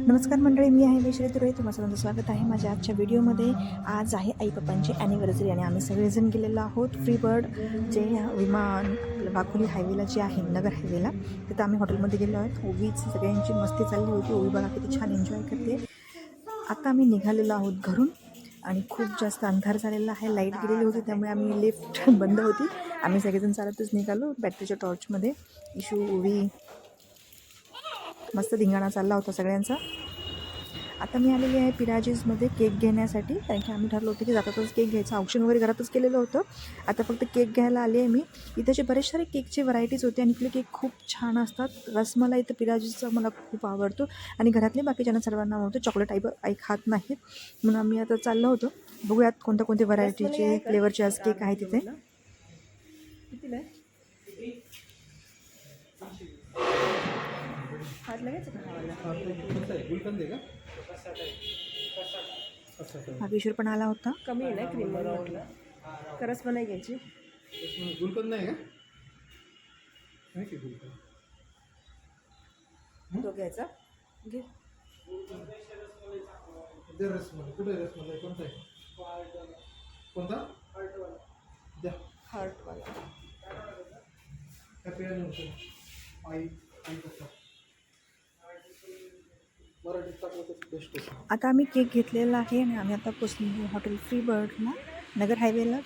नमस्कार मंडळी, मी आहे वैशाली तुरे. तुम्हा सर्वांचं स्वागत आहे माझ्या आजच्या व्हिडिओमध्ये. आज आहे आई पप्पांची ॲनिव्हर्सरी आणि आम्ही सगळेजण गेलेलो आहोत फ्री बर्ड जे विमान आपलं वाघोली हायवेला जे आहे, नगर हायवेला, तिथं आम्ही हॉटेलमध्ये गेलो आहोत. ओवीची सगळ्यांची मस्ती चालली होती. ओवी बघा किती छान एन्जॉय करते. आता आम्ही निघालेलो आहोत घरून आणि खूप जास्त अंधार झालेला आहे. लाईट गेलेली होती त्यामुळे आम्ही लिफ्ट बंद होती. आम्ही सगळेजण चालतच निघालो बॅटरीच्या टॉर्चमध्ये. इशू, ओवी, मस्त धिंगाणा चालला होता सगळ्यांचा. आता मी आलेली आहे पिराजीजमध्ये केक घेण्यासाठी, कारण की आम्ही ठरलं होतं की जातातच केक घ्यायचं. औक्षण वगैरे घरातच केलेलं होतं. आता फक्त केक घ्यायला आली आहे मी. इथे जे बरेच सारे केकचे व्हरायटीज होते आणि इथले केक खूप छान असतात. रसमलाई इथं पिराजीचा मला खूप आवडतो आणि घरातले बाकीच्यांना सर्वांना आवडतो. चॉकलेट आई खात नाहीत म्हणून आम्ही आता चाललो होतो. बघूयात कोणत्या कोणत्या व्हरायटीचे फ्लेवरचे आज केक आहे तिथे. भाग्येश्वर पण आला होता. कमी आहे ना क्रीम म्हटलं, खरंच पण नाही घ्यायची. गुलकंद नाही का? नाही की गुलकंद तो घ्यायचा घे. रसमलाई कुठे आहे? रसमलाई कोणता आहे? कोणता? द्या. हार्टवाला हॅपी ॲनिव्हर्सरी आई पप्पा. मराठीत टाकलं तर बेस्ट आहे. आता आम्ही केक घेतलेला आहे आणि आम्ही आता पोचलो हॉटेल फ्री बर्डला, नगर हायवेला.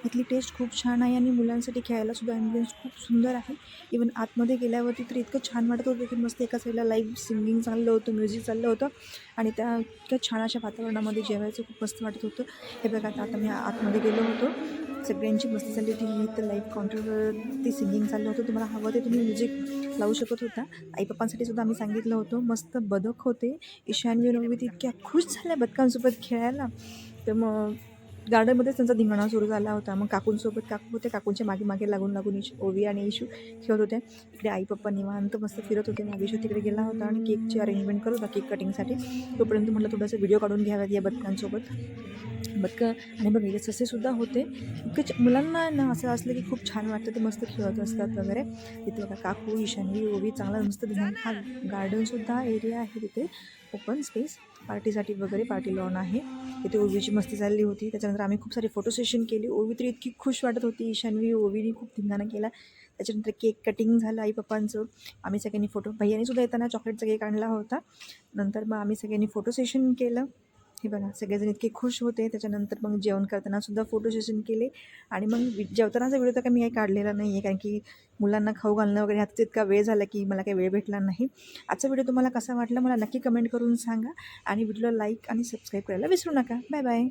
इथली टेस्ट खूप छान आहे आणि मुलांसाठी खेळायलासुद्धा ॲम्बियन्स खूप सुंदर आहे. इवन आतमध्ये गेल्यावरती तर इतकं छान वाटत होतं की मस्त एका साईडला लाईव्ह सिंगिंग चाललं होतं, म्युझिक चाललं होतं आणि त्या इतक्या छान अशा वातावरणामध्ये जेवायचं खूप मस्त वाटत होतं. हे बघा, आता मी आतमध्ये गेलो होतो. सगळ्यांची मस्त चालली होती. तर लाईव्ह काउंटरवर ते सिंगिंग चाललं होतं. तुम्हाला हवं ते तुम्ही म्युझिक लावू शकत होता. आई पप्पांसाठी सुद्धा आम्ही सांगितलं होतं. मस्त बदक होते. ईशान्य नवमी इतक्या खुश झाल्या बदकांसोबत खेळायला. तर मग गार्डनमध्येच त्यांचा धिंगाणा सुरू झाला होता. मग काकूंसोबत काकू होते. काकूंच्या मागे मागे लागून लागून ओवी आणि इशू खेळत होते. इकडे आई पप्पा निवांत मस्त फिरत होते. मग इशू तिकडे गेला होता आणि केकची अरेंजमेंट करत होता केक कटिंगसाठी. तोपर्यंत म्हटलं थोडंसं व्हिडिओ काढून घ्याव्यात या बदकांसोबत. बदकं आणि बघ ससेसुद्धा होते. इतकं मुलांना ना असं असलं की खूप छान वाटतं. ते मस्त खेळत असतात वगैरे. तिथे बघा काकू, ईशान्वी, ओवी चांगला मस्त धिंगाणा. हा गार्डनसुद्धा एरिया आहे तिथे, ओपन स्पेस पार्टीसाठी वगैरे. पार्टी लॉन आहे तिथे. ओवीची मस्ती चालली होती. त्याच्यानंतर आम्ही खूप सारी फोटो सेशन केली. ओवी तरी इतकी खुश वाटत होती. ईशान्वी, ओवीने खूप धिंगाणा केला. त्याच्यानंतर केक कटिंग झालं आई पप्पांचं. आम्ही सगळ्यांनी फोटो, भैयाने सुद्धा येताना चॉकलेटचा केक आणला होता. नंतर मग आम्ही सगळ्यांनी फोटो सेशन केलं. हे बघा, सगळेजण इतके खुश होते. त्याच्यानंतर मग जेवण करताना सुद्धा फोटो सेशन केले आणि मग जेवतानाचा व्हिडिओ तर काही मी काही काढलेला नाही आहे, कारण की मुलांना खाऊ घालणं वगैरे ह्याचा इतका वेळ झाला की मला काही वेळ भेटला नाही. आजचा व्हिडिओ तुम्हाला कसा वाटला मला नक्की कमेंट करून सांगा आणि व्हिडिओला लाईक आणि सबस्क्राईब करायला विसरू नका. Bye bye.